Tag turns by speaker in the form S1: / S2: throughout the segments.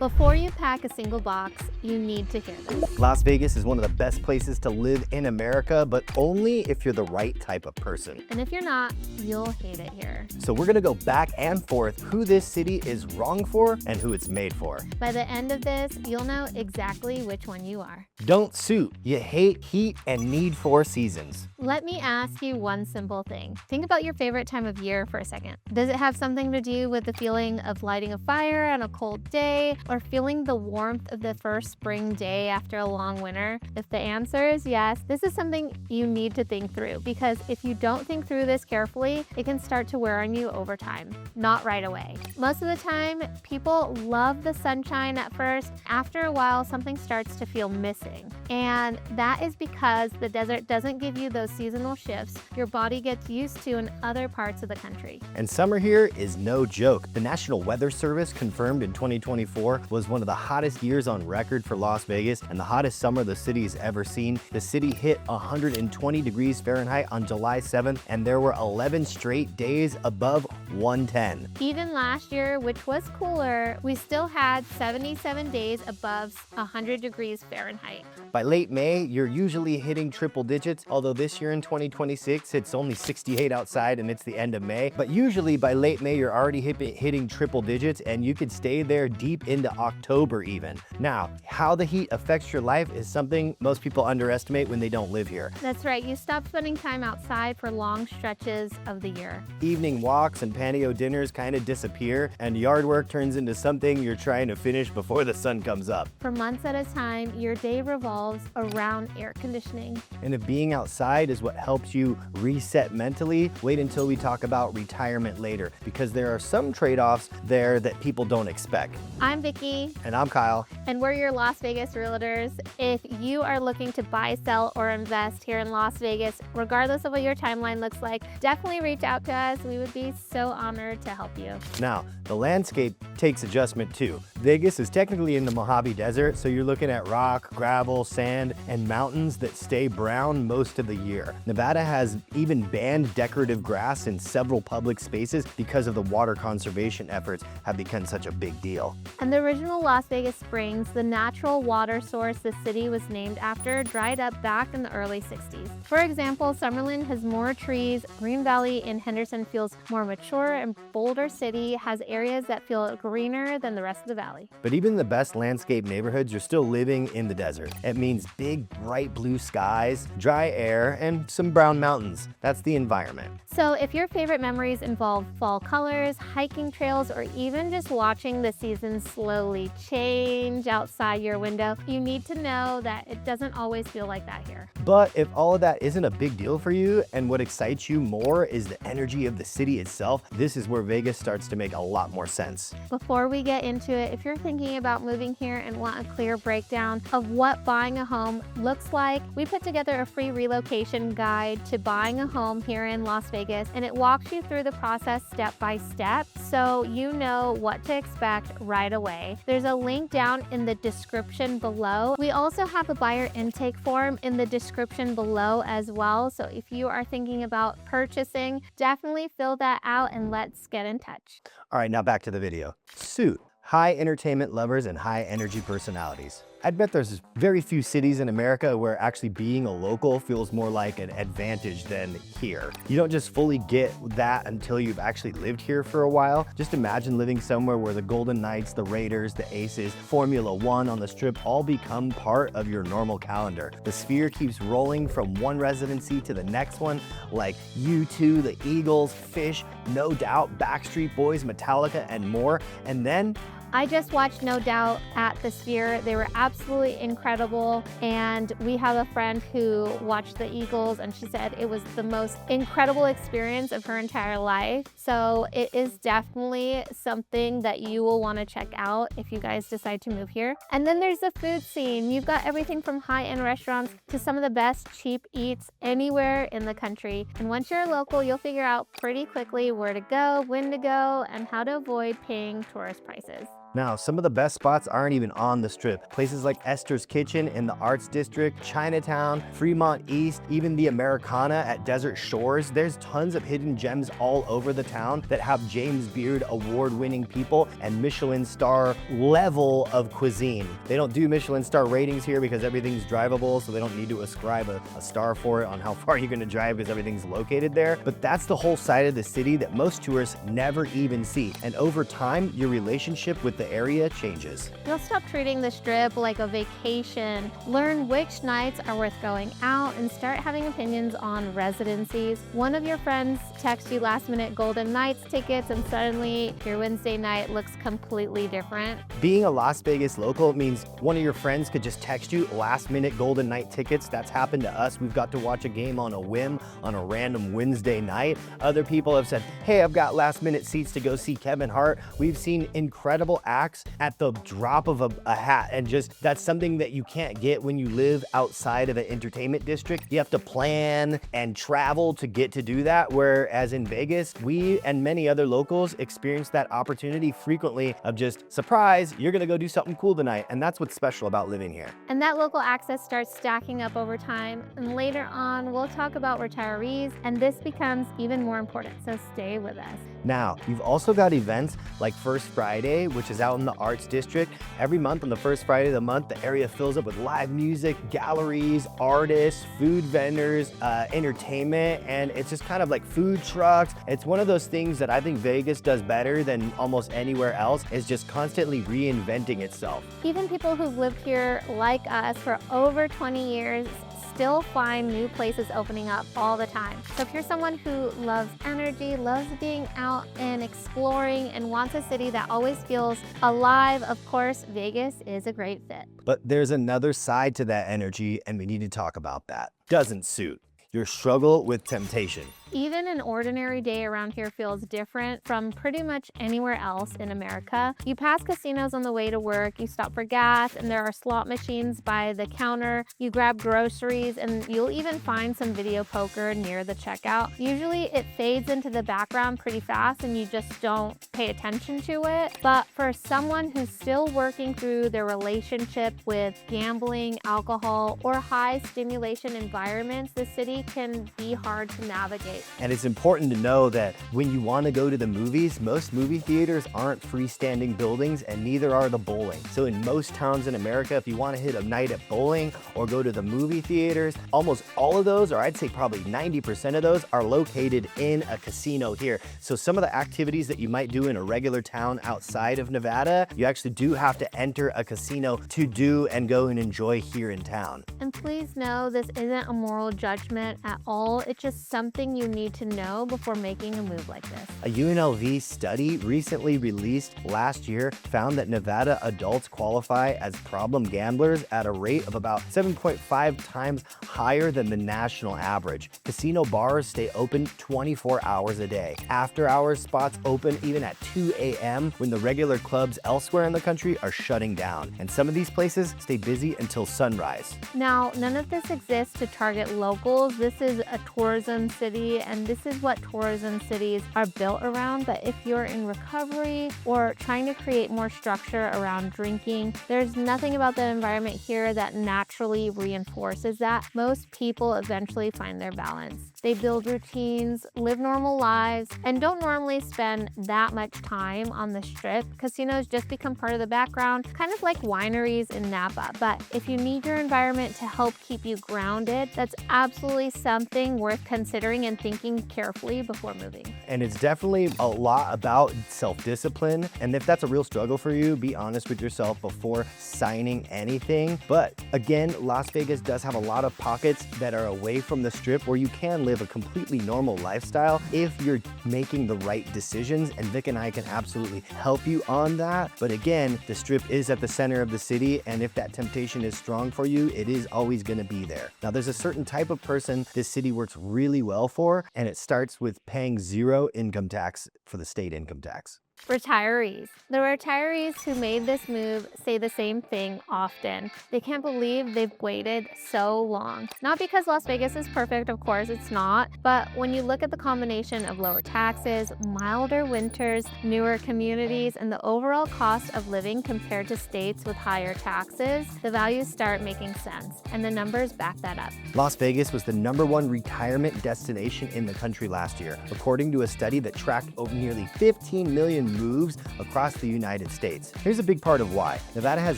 S1: Before you pack a single box, you need to hear this.
S2: Las Vegas is one of the best places to live in America, but only if you're the right type of person.
S1: And if you're not, you'll hate it here.
S2: So we're gonna go back and forth who this city is wrong for and who it's made for.
S1: By the end of this, you'll know exactly which one you are.
S2: Don't suit. You hate heat and need 4 seasons.
S1: Let me ask you one simple thing. Think about your favorite time of year for a second. Does it have something to do with the feeling of lighting a fire on a cold day or feeling the warmth of the first spring day after a long winter? If the answer is yes, this is something you need to think through, because if you don't think through this carefully, it can start to wear on you over time, not right away. Most of the time, people love the sunshine at first. After a while, something starts to feel missing. And that is because the desert doesn't give you those seasonal shifts your body gets used to in other parts of the country.
S2: And summer here is no joke. The National Weather Service confirmed in 2024 was one of the hottest years on record for Las Vegas and the hottest summer the city has ever seen. The city hit 120 degrees Fahrenheit on July 7th, and there were 11 straight days above 110.
S1: Even last year, which was cooler, we still had 77 days above 100 degrees Fahrenheit.
S2: By late May, you're usually hitting triple digits, although this year in 2026, it's only 68 outside and it's the end of May. But usually by late May, you're already hitting triple digits, and you could stay there deep into October even. Now, how the heat affects your life is something most people underestimate when they don't live here.
S1: That's right, you stop spending time outside for long stretches of the year.
S2: Evening walks and patio dinners kind of disappear, and yard work turns into something you're trying to finish before the sun comes up.
S1: For months at a time, your day revolves around air conditioning.
S2: And if being outside is what helps you reset mentally, wait until we talk about retirement later, because there are some trade-offs there that people don't expect.
S1: I'm Vicky.
S2: And I'm Kyle.
S1: And we're your Las Vegas realtors. If you are looking to buy, sell, or invest here in Las Vegas, regardless of what your timeline looks like, definitely reach out to us. We would be so honored to help you.
S2: Now, the landscape takes adjustment too. Vegas is technically in the Mojave Desert, so you're looking at rock, gravel, sand, and mountains that stay brown most of the year. Nevada has even banned decorative grass in several public spaces because of the water conservation efforts have become such a big deal.
S1: And the original Las Vegas Springs, the natural water source the city was named after, dried up back in the early 60s. For example, Summerlin has more trees, Green Valley in Henderson feels more mature, and Boulder City has areas that feel greener than the rest of the valley.
S2: But even the best landscape neighborhoods, you're still living in the desert. It means big, bright blue skies, dry air, and some brown mountains. That's the environment.
S1: So if your favorite memories involve fall colors, hiking trails, or even just watching the seasons slowly change outside your window, you need to know that it doesn't always feel like that here.
S2: But if all of that isn't a big deal for you, and what excites you more is the energy of the city itself, this is where Vegas starts to make a lot more sense.
S1: Before we get into it, if you're thinking about moving here and want a clear breakdown of what buying a home looks like, we put together a free relocation guide to buying a home here in Las Vegas, and it walks you through the process step by step so you know what to expect right away. There's a link down in the description below. We also have a buyer intake form in the description below as well, so if you are thinking about purchasing, definitely fill that out and let's get in touch.
S2: All right, now back to the video. Suit. High entertainment lovers and high energy personalities. I'd bet there's very few cities in America where actually being a local feels more like an advantage than here. You don't just fully get that until you've actually lived here for a while. Just imagine living somewhere where the Golden Knights, the Raiders, the Aces, Formula One on the Strip all become part of your normal calendar. The Sphere keeps rolling from one residency to the next one, like U2, the Eagles, Fish, No Doubt, Backstreet Boys, Metallica, and more. And then
S1: I just watched No Doubt at the Sphere. They were absolutely incredible. And we have a friend who watched the Eagles and she said it was the most incredible experience of her entire life. So it is definitely something that you will want to check out if you guys decide to move here. And then there's the food scene. You've got everything from high-end restaurants to some of the best cheap eats anywhere in the country. And once you're local, you'll figure out pretty quickly where to go, when to go, and how to avoid paying tourist prices.
S2: Now, some of the best spots aren't even on the Strip. Places like Esther's Kitchen in the Arts District, Chinatown, Fremont East, even the Americana at Desert Shores. There's tons of hidden gems all over the town that have James Beard award-winning people and Michelin star level of cuisine. They don't do Michelin star ratings here because everything's drivable, so they don't need to ascribe a star for it on how far you're gonna drive because everything's located there. But that's the whole side of the city that most tourists never even see. And over time, your relationship with the area changes.
S1: You'll stop treating the Strip like a vacation, learn which nights are worth going out, and start having opinions on residencies. One of your friends texts you last-minute Golden Nights tickets, and suddenly your Wednesday night looks completely different.
S2: Being a Las Vegas local means one of your friends could just text you last-minute Golden Night tickets. That's happened to us. We've got to watch a game on a whim on a random Wednesday night. Other people have said, hey, I've got last-minute seats to go see Kevin Hart. We've seen incredible acts at the drop of a hat, and just that's something that you can't get when you live outside of an entertainment district. You have to plan and travel to get to do that, whereas in Vegas, we and many other locals experience that opportunity frequently of just, surprise, you're gonna go do something cool tonight, and that's what's special about living here.
S1: And that local access starts stacking up over time, and later on, we'll talk about retirees, and this becomes even more important, so stay with us.
S2: Now, you've also got events like First Friday, which is out in the Arts District. Every month on the first Friday of the month, the area fills up with live music, galleries, artists, food vendors, entertainment, and it's just kind of like food trucks. It's one of those things that I think Vegas does better than almost anywhere else, is just constantly reinventing itself.
S1: Even people who've lived here like us for over 20 years still find new places opening up all the time. So if you're someone who loves energy, loves being out and exploring, and wants a city that always feels alive, of course, Vegas is a great fit.
S2: But there's another side to that energy, and we need to talk about that. Doesn't suit your struggle with temptation.
S1: Even an ordinary day around here feels different from pretty much anywhere else in America. You pass casinos on the way to work, you stop for gas, and there are slot machines by the counter. You grab groceries, and you'll even find some video poker near the checkout. Usually it fades into the background pretty fast and you just don't pay attention to it. But for someone who's still working through their relationship with gambling, alcohol, or high stimulation environments, the city can be hard to navigate.
S2: And it's important to know that when you want to go to the movies, most movie theaters aren't freestanding buildings, and neither are the bowling. So in most towns in America, if you want to hit a night at bowling or go to the movie theaters, almost all of those, or I'd say probably 90% of those, are located in a casino here. So some of the activities that you might do in a regular town outside of Nevada, you actually do have to enter a casino to do and go and enjoy here in town.
S1: And please know this isn't a moral judgment at all. It's just something you need to know before making a move like this.
S2: A UNLV study recently released last year found that Nevada adults qualify as problem gamblers at a rate of about 7.5 times higher than the national average. Casino bars stay open 24 hours a day. After hours spots open even at 2 a.m. when the regular clubs elsewhere in the country are shutting down. And some of these places stay busy until sunrise.
S1: Now, none of this exists to target locals. This is a tourism city, and this is what tourism cities are built around. But if you're in recovery or trying to create more structure around drinking, there's nothing about the environment here that naturally reinforces that. Most people eventually find their balance. They build routines, live normal lives, and don't normally spend that much time on the Strip. Casinos just become part of the background, kind of like wineries in Napa. But if you need your environment to help keep you grounded, that's absolutely something worth considering and thinking carefully before moving.
S2: And it's definitely a lot about self-discipline. And if that's a real struggle for you, be honest with yourself before signing anything. But again, Las Vegas does have a lot of pockets that are away from the Strip where you can live a completely normal lifestyle if you're making the right decisions. And Vic and I can absolutely help you on that. But again, the Strip is at the center of the city. And if that temptation is strong for you, it is always going to be there. Now, there's a certain type of person this city works really well for, and it starts with paying 0 income tax for the state income tax.
S1: Retirees. The retirees who made this move say the same thing often. They can't believe they've waited so long. Not because Las Vegas is perfect, of course it's not, but when you look at the combination of lower taxes, milder winters, newer communities, and the overall cost of living compared to states with higher taxes, the values start making sense, and the numbers back that up.
S2: Las Vegas was the #1 retirement destination in the country last year, according to a study that tracked over nearly 15 million moves across the United States. Here's a big part of why. Nevada has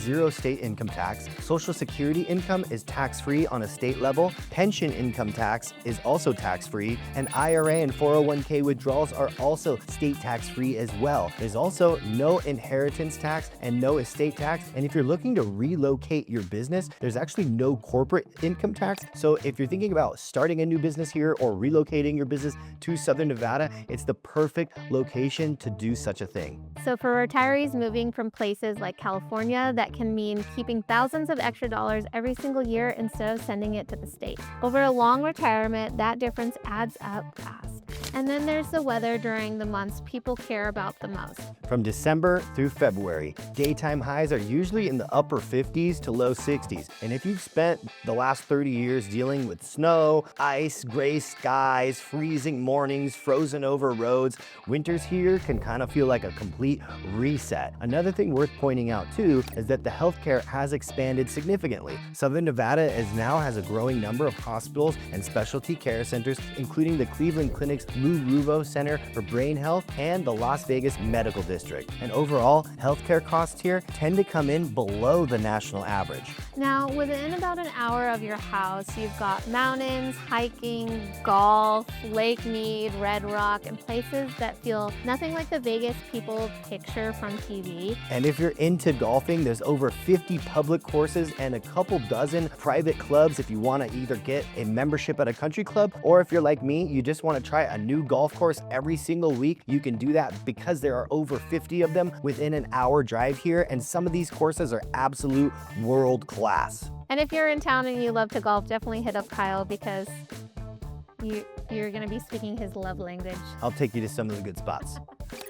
S2: 0 state income tax, Social Security income is tax-free on a state level, pension income tax is also tax-free, and IRA and 401k withdrawals are also state tax-free as well. There's also no inheritance tax and no estate tax, and if you're looking to relocate your business, there's actually no corporate income tax. So if you're thinking about starting a new business here or relocating your business to Southern Nevada, it's the perfect location to do such a thing.
S1: So for retirees moving from places like California, that can mean keeping thousands of extra dollars every single year instead of sending it to the state. Over a long retirement, that difference adds up fast. And then there's the weather during the months people care about the most.
S2: From December through February, daytime highs are usually in the upper 50s to low 60s. And if you've spent the last 30 years dealing with snow, ice, gray skies, freezing mornings, frozen over roads, winters here can kind of feel like a complete reset. Another thing worth pointing out too is that the healthcare has expanded significantly. Southern Nevada now has a growing number of hospitals and specialty care centers, including the Cleveland Clinic's Lou Ruvo Center for Brain Health and the Las Vegas Medical District. And overall, healthcare costs here tend to come in below the national average.
S1: Now, within about an hour of your house, you've got mountains, hiking, golf, Lake Mead, Red Rock, and places that feel nothing like the Vegas people picture from TV.
S2: And if you're into golfing, there's over 50 public courses and a couple dozen private clubs if you want to either get a membership at a country club, or if you're like me, you just want to try a new golf course every single week, you can do that because there are over 50 of them within an hour drive here, and some of these courses are absolute world class.
S1: And if you're in town and you love to golf, definitely hit up Kyle because you're going to be speaking his love language.
S2: I'll take you to some of the good spots.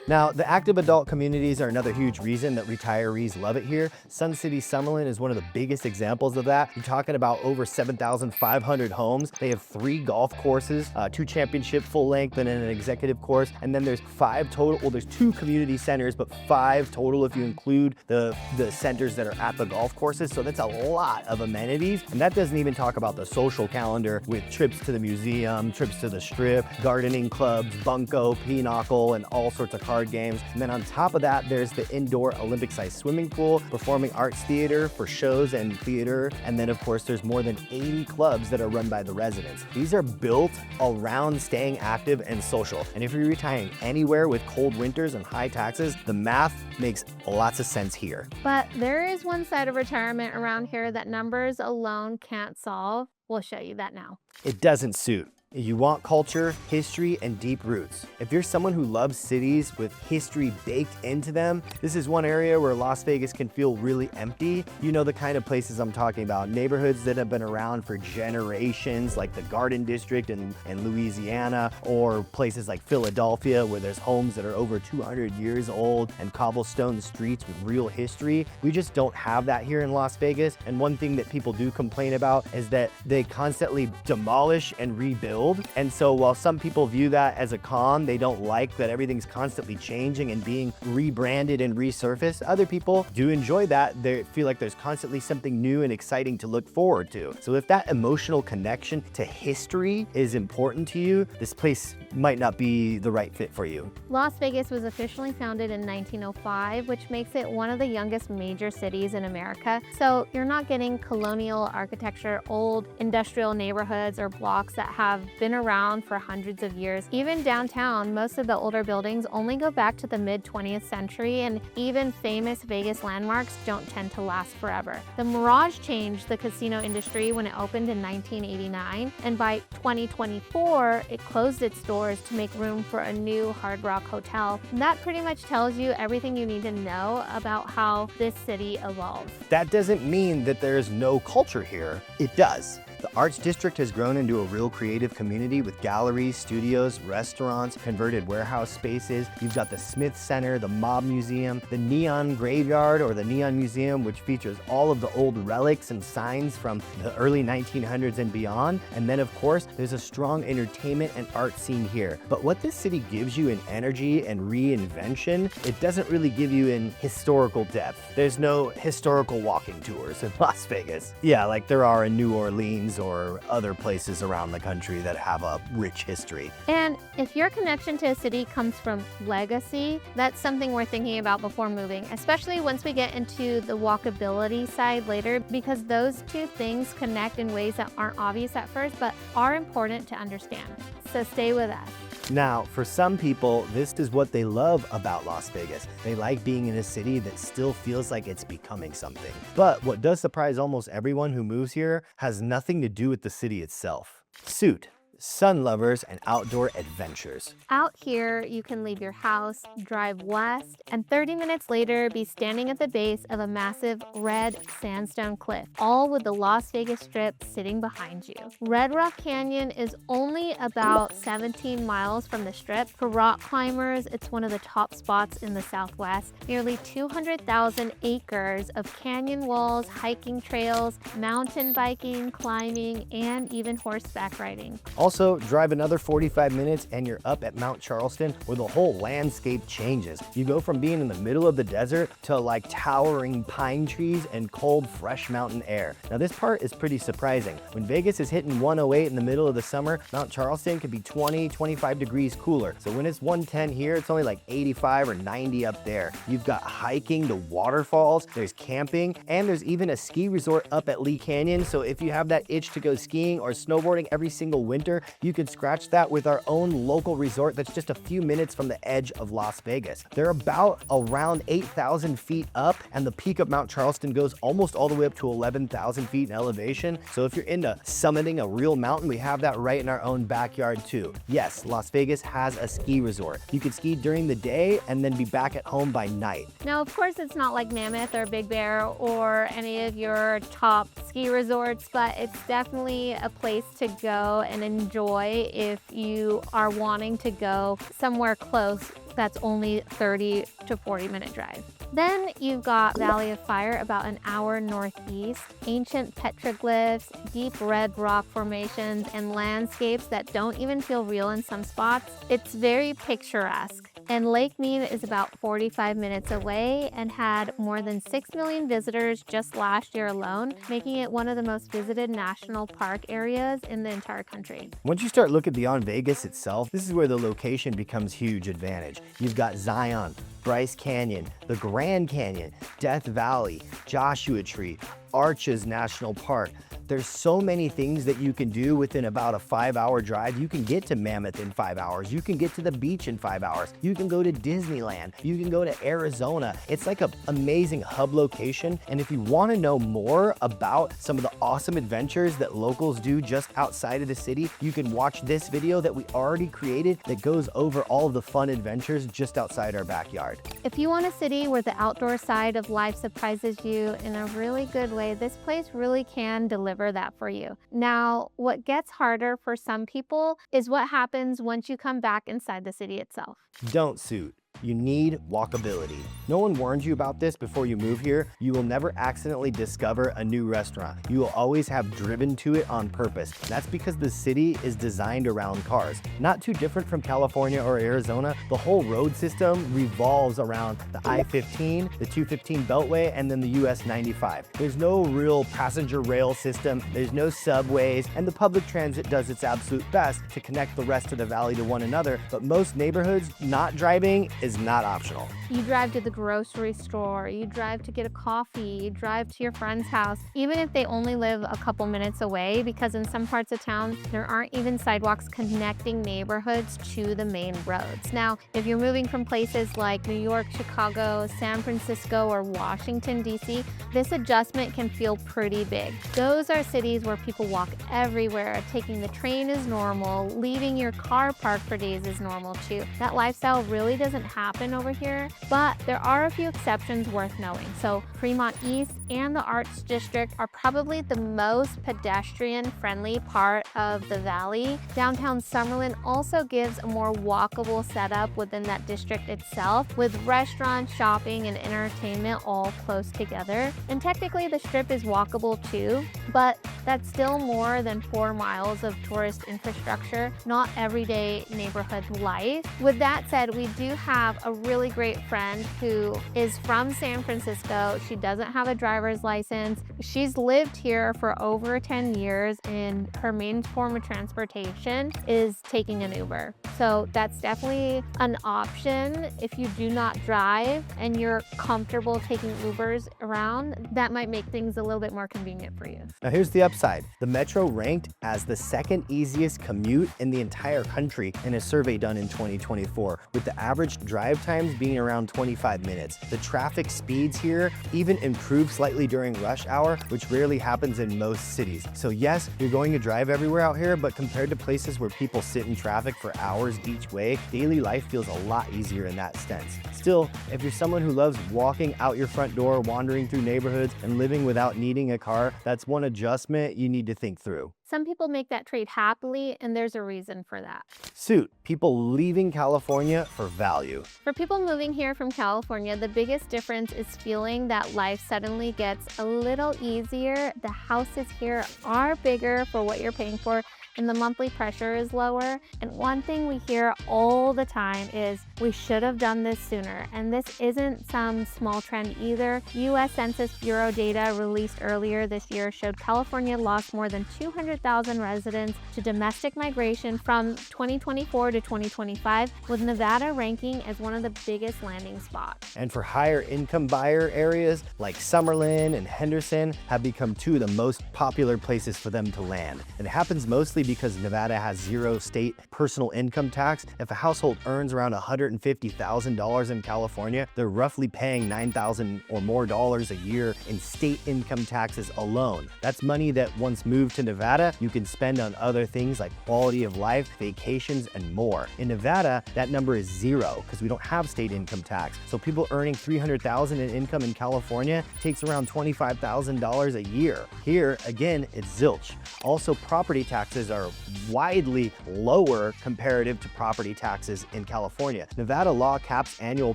S2: Now, the active adult communities are another huge reason that retirees love it here. Sun City Summerlin is one of the biggest examples of that. You're talking about over 7,500 homes. They have 3 golf courses, 2 championship full length and then an executive course. And then there's 5 total, well, there's 2 community centers, but 5 total if you include the centers that are at the golf courses. So that's a lot of amenities. And that doesn't even talk about the social calendar with trips to the museum, trips to the strip, gardening clubs, bunco, pinochle, and all sorts of card games. And then on top of that, there's the indoor Olympic-sized swimming pool, performing arts theater for shows and theater. And then of course, there's more than 80 clubs that are run by the residents. These are built around staying active and social. And if you're retiring anywhere with cold winters and high taxes, the math makes lots of sense here.
S1: But there is one side of retirement around here that numbers alone can't solve. We'll show you that now.
S2: It doesn't suit. You want culture, history, and deep roots. If you're someone who loves cities with history baked into them, this is one area where Las Vegas can feel really empty. You know the kind of places I'm talking about. Neighborhoods that have been around for generations, like the Garden District in Louisiana, or places like Philadelphia, where there's homes that are over 200 years old and cobblestone streets with real history. We just don't have that here in Las Vegas. And one thing that people do complain about is that they constantly demolish and rebuild. And so while some people view that as a con, they don't like that everything's constantly changing and being rebranded and resurfaced. Other people do enjoy that. They feel like there's constantly something new and exciting to look forward to. So if that emotional connection to history is important to you, this place might not be the right fit for you.
S1: Las Vegas was officially founded in 1905, which makes it one of the youngest major cities in America. So you're not getting colonial architecture, old industrial neighborhoods, or blocks that have been around for hundreds of years. Even downtown, most of the older buildings only go back to the mid-20th century, and even famous Vegas landmarks don't tend to last forever. The Mirage changed the casino industry when it opened in 1989, and by 2024, it closed its doors to make room for a new Hard Rock hotel. And that pretty much tells you everything you need to know about how this city evolves.
S2: That doesn't mean that there's no culture here. It does. The Arts District has grown into a real creative community with galleries, studios, restaurants, converted warehouse spaces. You've got the Smith Center, the Mob Museum, the Neon Graveyard or the Neon Museum, which features all of the old relics and signs from the early 1900s and beyond. And then of course, there's a strong entertainment and art scene here. But what this city gives you in energy and reinvention, it doesn't really give you in historical depth. There's no historical walking tours in Las Vegas. Yeah, like there are in New Orleans or other places around the country that have a rich history.
S1: And if your connection to a city comes from legacy, that's something we're thinking about before moving, especially once we get into the walkability side later, because those two things connect in ways that aren't obvious at first, but are important to understand. So stay with us.
S2: Now, for some people, this is what they love about Las Vegas. They like being in a city that still feels like it's becoming something. But what does surprise almost everyone who moves here has nothing to do with the city itself. Suit. Sun lovers and outdoor adventures.
S1: Out here, you can leave your house, drive west, and 30 minutes later be standing at the base of a massive red sandstone cliff, all with the Las Vegas Strip sitting behind you. Red Rock Canyon is only about 17 miles from the Strip. For rock climbers, it's one of the top spots in the Southwest. Nearly 200,000 acres of canyon walls, hiking trails, mountain biking, climbing, and even horseback riding.
S2: Also, drive another 45 minutes and you're up at Mount Charleston, where the whole landscape changes. You go from being in the middle of the desert to like towering pine trees and cold, fresh mountain air. Now this part is pretty surprising. When Vegas is hitting 108 in the middle of the summer, Mount Charleston could be 20, 25 degrees cooler. So when it's 110 here, it's only like 85 or 90 up there. You've got hiking to waterfalls, there's camping, and there's even a ski resort up at Lee Canyon. So if you have that itch to go skiing or snowboarding every single winter, you can scratch that with our own local resort that's just a few minutes from the edge of Las Vegas. They're about around 8,000 feet up, and the peak of Mount Charleston goes almost all the way up to 11,000 feet in elevation. So if you're into summiting a real mountain, we have that right in our own backyard too. Yes, Las Vegas has a ski resort. You can ski during the day and then be back at home by night.
S1: Now, of course, it's not like Mammoth or Big Bear or any of your top ski resorts, but it's definitely a place to go and enjoy if you are wanting to go somewhere close that's only 30 to 40 minute drive. Then you've got Valley of Fire about an hour northeast, ancient petroglyphs, deep red rock formations, and landscapes that don't even feel real in some spots. It's very picturesque. And Lake Mead is about 45 minutes away and had more than 6 million visitors just last year alone, making it one of the most visited national park areas in the entire country.
S2: Once you start looking beyond Vegas itself, this is where the location becomes huge advantage. You've got Zion, Bryce Canyon, the Grand Canyon, Death Valley, Joshua Tree, Arches National Park. There's so many things that you can do within about a 5-hour drive. You can get to Mammoth in 5 hours. You can get to the beach in 5 hours. You can go to Disneyland. You can go to Arizona. It's like an amazing hub location. And if you want to know more about some of the awesome adventures that locals do just outside of the city, you can watch this video that we already created that goes over all of the fun adventures just outside our backyard.
S1: If you want a city where the outdoor side of life surprises you in a really good way, this place really can deliver that for you. Now, what gets harder for some people is what happens once you come back inside the city itself.
S2: Don't suit. You need walkability. No one warned you about this before you move here. You will never accidentally discover a new restaurant. You will always have driven to it on purpose. That's because the city is designed around cars. Not too different from California or Arizona, the whole road system revolves around the I-15, the 215 Beltway, and then the US 95. There's no real passenger rail system, there's no subways, and the public transit does its absolute best to connect the rest of the valley to one another, but most neighborhoods, not driving is not optional.
S1: You drive to the grocery store, you drive to get a coffee, you drive to your friend's house, even if they only live a couple minutes away, because in some parts of town, there aren't even sidewalks connecting neighborhoods to the main roads. Now, if you're moving from places like New York, Chicago, San Francisco, or Washington, D.C., this adjustment can feel pretty big. Those are cities where people walk everywhere. Taking the train is normal. Leaving your car parked for days is normal too. That lifestyle really doesn't happen over here, but there are a few exceptions worth knowing. So Fremont East and the Arts District are probably the most pedestrian-friendly part of the valley. Downtown Summerlin also gives a more walkable setup within that district itself, with restaurants, shopping, and entertainment all close together. And technically the strip is walkable too, but that's still more than 4 miles of tourist infrastructure, not everyday neighborhood life. With that said, we do have a really great friend who is from San Francisco. She doesn't have a driver's license. She's lived here for over 10 years and her main form of transportation is taking an Uber. So that's definitely an option if you do not drive and you're comfortable taking Ubers around. That might make things a little bit more convenient for you.
S2: Now here's the upside. The Metro ranked as the second easiest commute in the entire country in a survey done in 2024, with the average drive times being around 25 minutes. The traffic speeds here even improve slightly during rush hour, which rarely happens in most cities. So yes, you're going to drive everywhere out here, but compared to places where people sit in traffic for hours each way, daily life feels a lot easier in that sense. Still, if you're someone who loves walking out your front door, wandering through neighborhoods, and living without needing a car, that's one adjustment you need to think through.
S1: Some people make that trade happily, and there's a reason for that.
S2: Suit, people leaving California for value.
S1: For people moving here from California, the biggest difference is feeling that life suddenly gets a little easier. The houses here are bigger for what you're paying for, and the monthly pressure is lower. And one thing we hear all the time is, we should have done this sooner. And this isn't some small trend either. US Census Bureau data released earlier this year showed California lost more than 200,000 residents to domestic migration from 2024 to 2025, with Nevada ranking as one of the biggest landing spots.
S2: And for higher income buyer areas like Summerlin and Henderson have become two of the most popular places for them to land. It happens mostly because Nevada has zero state personal income tax. If a household earns around $150,000 in California, they're roughly paying $9,000 or more a year in state income taxes alone. That's money that once moved to Nevada, you can spend on other things like quality of life, vacations, and more. In Nevada, that number is zero because we don't have state income tax. So people earning $300,000 in income in California takes around $25,000 a year. Here, again, it's zilch. Also, property taxes are widely lower comparative to property taxes in California. Nevada law caps annual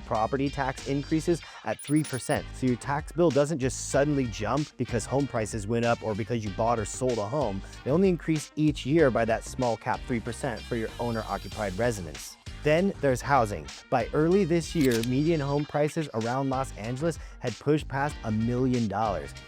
S2: property tax increases at 3%. So your tax bill doesn't just suddenly jump because home prices went up or because you bought or sold a home. They only increase each year by that small cap 3% for your owner-occupied residence. Then there's housing. By early this year, median home prices around Los Angeles had pushed past $1 million.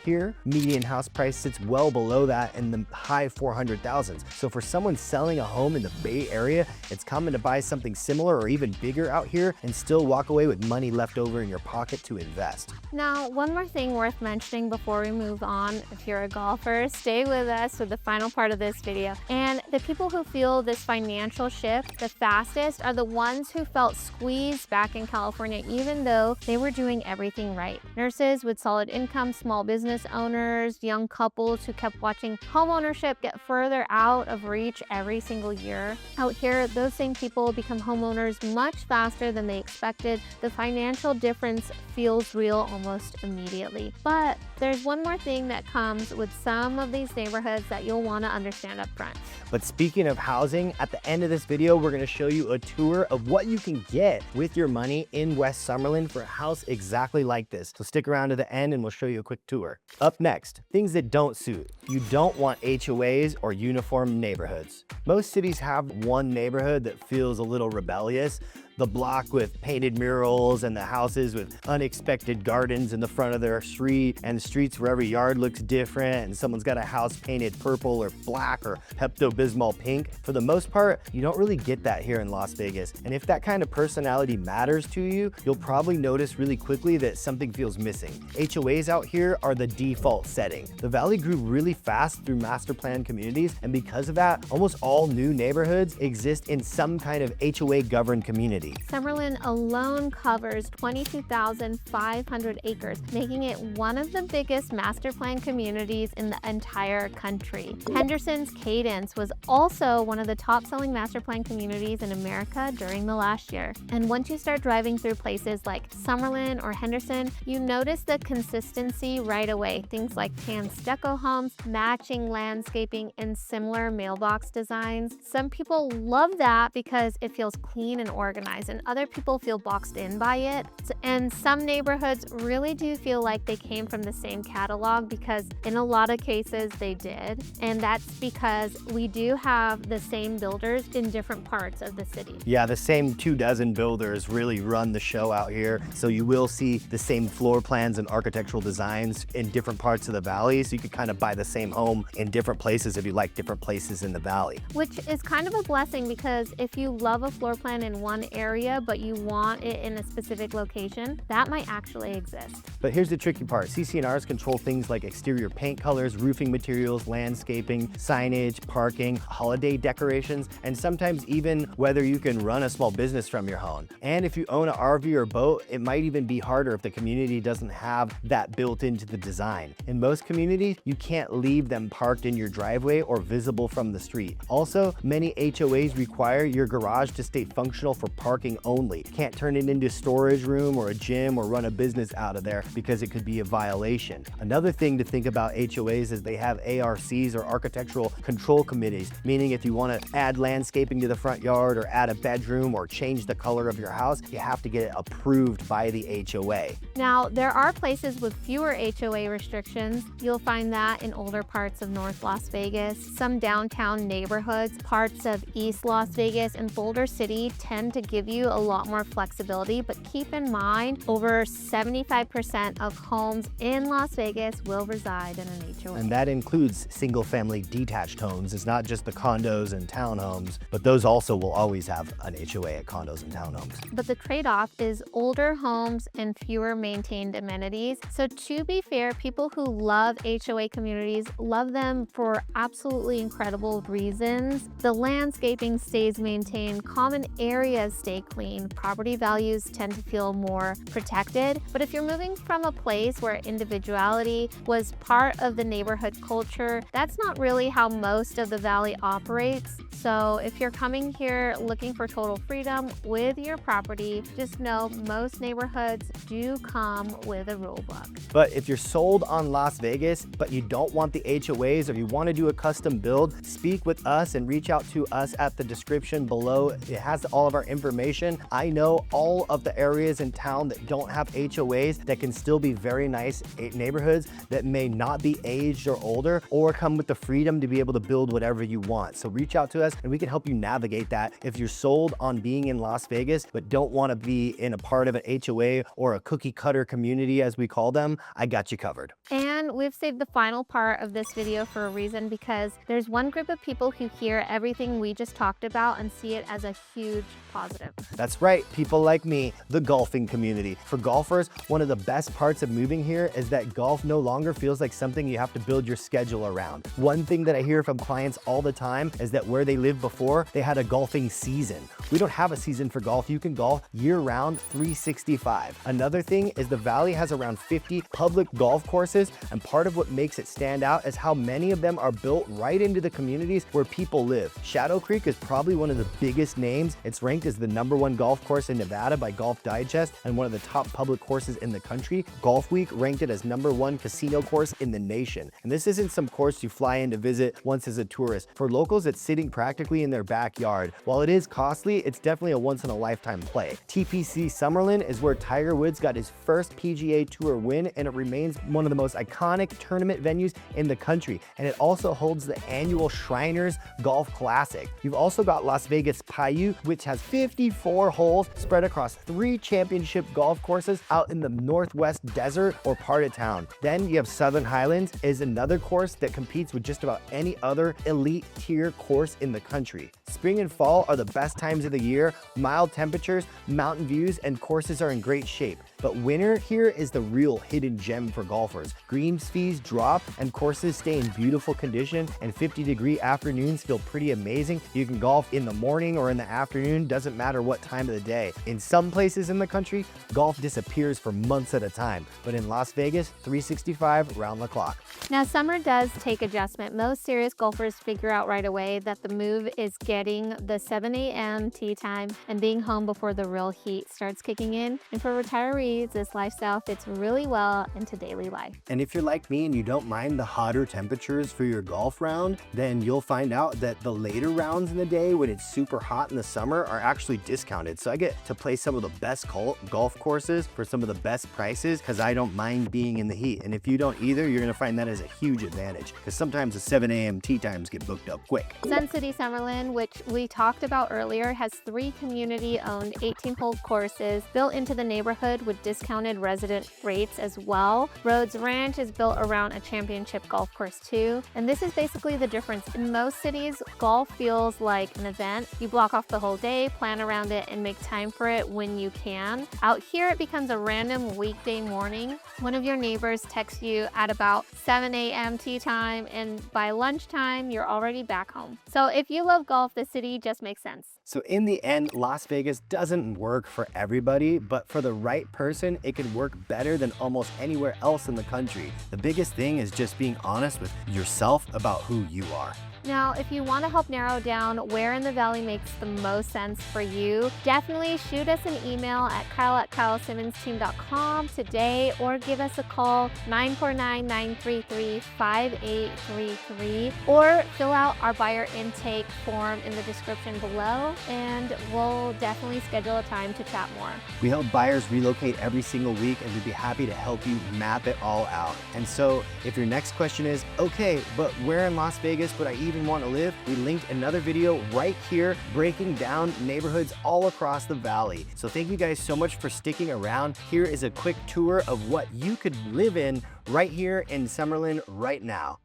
S2: Here, median house price sits well below that in the high 400,000s. So for someone selling a home in the Bay Area, it's common to buy something similar or even bigger out here and still walk away with money left over in your pocket to invest.
S1: Now, one more thing worth mentioning before we move on. If you're a golfer, stay with us for the final part of this video. And the people who feel this financial shift the fastest are the ones who felt squeezed back in California, even though they were doing everything right. Nurses with solid income, small business owners, young couples who kept watching home ownership get further out of reach every single year. Out here, those same people become homeowners much faster than they expected. The financial difference feels real almost immediately. But there's one more thing that comes with some of these neighborhoods that you'll want to understand up front.
S2: But speaking of housing, at the end of this video, we're going to show you a tour of what you can get with your money in West Summerlin for a house exactly like this. So stick around to the end and we'll show you a quick tour. Up next, things that don't suit. You don't want HOAs or uniform neighborhoods. Most cities have one neighborhood that feels a little rebellious. The block with painted murals and the houses with unexpected gardens in the front of their street, and the streets where every yard looks different and someone's got a house painted purple or black or Pepto-Bismol pink. For the most part, you don't really get that here in Las Vegas. And if that kind of personality matters to you, you'll probably notice really quickly that something feels missing. HOAs out here are the default setting. The valley grew really fast through master plan communities, and because of that, almost all new neighborhoods exist in some kind of HOA governed community. city.
S1: Summerlin alone covers 22,500 acres, making it one of the biggest master plan communities in the entire country. Henderson's Cadence was also one of the top-selling master plan communities in America during the last year. And once you start driving through places like Summerlin or Henderson, you notice the consistency right away. Things like tan stucco homes, matching landscaping, and similar mailbox designs. Some people love that because it feels clean and organized, and other people feel boxed in by it. And some neighborhoods really do feel like they came from the same catalog, because in a lot of cases they did. And that's because we do have the same builders in different parts of the city.
S2: Yeah, the same 24 builders really run the show out here. So you will see the same floor plans and architectural designs in different parts of the valley. So you could kind of buy the same home in different places if you like different places in the valley.
S1: Which is kind of a blessing, because if you love a floor plan in one area, but you want it in a specific location, that might actually exist.
S2: But here's the tricky part. CC&Rs control things like exterior paint colors, roofing materials, landscaping, signage, parking, holiday decorations, and sometimes even whether you can run a small business from your home. And if you own an RV or boat, it might even be harder if the community doesn't have that built into the design. In most communities, you can't leave them parked in your driveway or visible from the street. Also, many HOAs require your garage to stay functional for parking only. Can't turn it into a storage room or a gym or run a business out of there, because it could be a violation. Another thing to think about HOAs is they have ARCs, or architectural control committees, meaning if you want to add landscaping to the front yard or add a bedroom or change the color of your house, you have to get it approved by the HOA.
S1: Now, there are places with fewer HOA restrictions. You'll find that in older parts of North Las Vegas. Some downtown neighborhoods, parts of East Las Vegas, and Boulder City tend to give you a lot more flexibility, but keep in mind, over 75% of homes in Las Vegas will reside in an HOA.
S2: And that includes single-family detached homes. It's not just the condos and townhomes, but those also will always have an HOA at condos and townhomes.
S1: But the trade-off is older homes and fewer maintained amenities. So to be fair, people who love HOA communities love them for absolutely incredible reasons. The landscaping stays maintained, common areas stay clean, property values tend to feel more protected. But if you're moving from a place where individuality was part of the neighborhood culture, that's not really how most of the valley operates. So if you're coming here looking for total freedom with your property, just know most neighborhoods do come with a rule book.
S2: But if you're sold on Las Vegas, but you don't want the HOAs, or you want to do a custom build, speak with us and reach out to us at the description below. It has all of our information. I know all of the areas in town that don't have HOAs that can still be very nice neighborhoods that may not be aged or older, or come with the freedom to be able to build whatever you want. So reach out to us and we can help you navigate that. If you're sold on being in Las Vegas, but don't want to be in a part of an HOA or a cookie cutter community, as we call them, I got you covered.
S1: And we've saved the final part of this video for a reason, because there's one group of people who hear everything we just talked about and see it as a huge positive.
S2: That's right, people like me, the golfing community. For golfers, one of the best parts of moving here is that golf no longer feels like something you have to build your schedule around. One thing that I hear from clients all the time is that where they lived before, they had a golfing season. We don't have a season for golf. You can golf year-round, 365. Another thing is the valley has around 50 public golf courses, and part of what makes it stand out is how many of them are built right into the communities where people live. Shadow Creek is probably one of the biggest names. It's ranked as the #1 golf course in Nevada by Golf Digest and one of the top public courses in the country. Golf Week ranked it as #1 casino course in the nation. And this isn't some course you fly in to visit once as a tourist. For locals, it's sitting practically in their backyard. While it is costly, it's definitely a once-in-a-lifetime play. TPC Summerlin is where Tiger Woods got his first PGA Tour win, and it remains one of the most iconic tournament venues in the country. And it also holds the annual Shriners Golf Classic. You've also got Las Vegas Paiute, which has 54 holes spread across 3 championship golf courses out in the northwest desert or part of town. Then you have Southern Highlands is another course that competes with just about any other elite tier course in the country. Spring and fall are the best times of the year. Mild temperatures, mountain views, and courses are in great shape. But winter here is the real hidden gem for golfers. Greens fees drop and courses stay in beautiful condition, and 50-degree afternoons feel pretty amazing. You can golf in the morning or in the afternoon, doesn't matter what time of the day. In some places in the country, golf disappears for months at a time, but in Las Vegas, 365 round the clock.
S1: Now, summer does take adjustment. Most serious golfers figure out right away that the move is getting the 7 a.m. tee time and being home before the real heat starts kicking in. And for retirees, this lifestyle fits really well into daily life.
S2: And if you're like me and you don't mind the hotter temperatures for your golf round, then you'll find out that the later rounds in the day when it's super hot in the summer are actually discounted. So I get to play some of the best golf courses for some of the best prices because I don't mind being in the heat. And if you don't either, you're gonna find that as a huge advantage because sometimes the 7 a.m. tee times get booked up quick.
S1: Sun City Summerlin, which we talked about earlier, has 3 community-owned 18-hole courses built into the neighborhood with discounted resident rates as well. Rhodes Ranch is built around a championship golf course too, and this is basically the difference. In most cities, golf feels like an event. You block off the whole day, plan around it, and make time for it when you can. Out here, it becomes a random weekday morning. One of your neighbors texts you at about 7 a.m. tee time, and by lunchtime, you're already back home. So if you love golf, the city just makes sense.
S2: So in the end, Las Vegas doesn't work for everybody, but for the right person, it can work better than almost anywhere else in the country. The biggest thing is just being honest with yourself about who you are.
S1: Now, if you want to help narrow down where in the valley makes the most sense for you, definitely shoot us an email at kyle@kylesimonsteam.com today, or give us a call 949-933-5833, or fill out our buyer intake form in the description below, and we'll definitely schedule a time to chat more.
S2: We help buyers relocate every single week, and we'd be happy to help you map it all out. And so if your next question is, okay, but where in Las Vegas would I even want to live? We linked another video right here breaking down neighborhoods all across the valley. So thank you guys so much for sticking around. Here is a quick tour of what you could live in right here in Summerlin right now.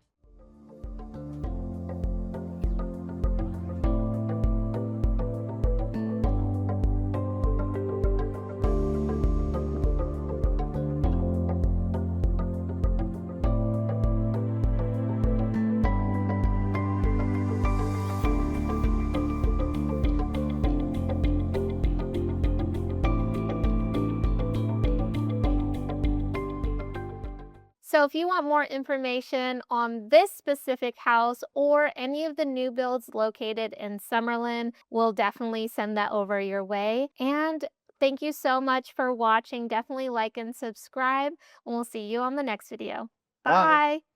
S1: So if you want more information on this specific house or any of the new builds located in Summerlin, we'll definitely send that over your way. And thank you so much for watching. Definitely like and subscribe, and we'll see you on the next video. Bye.
S2: Bye.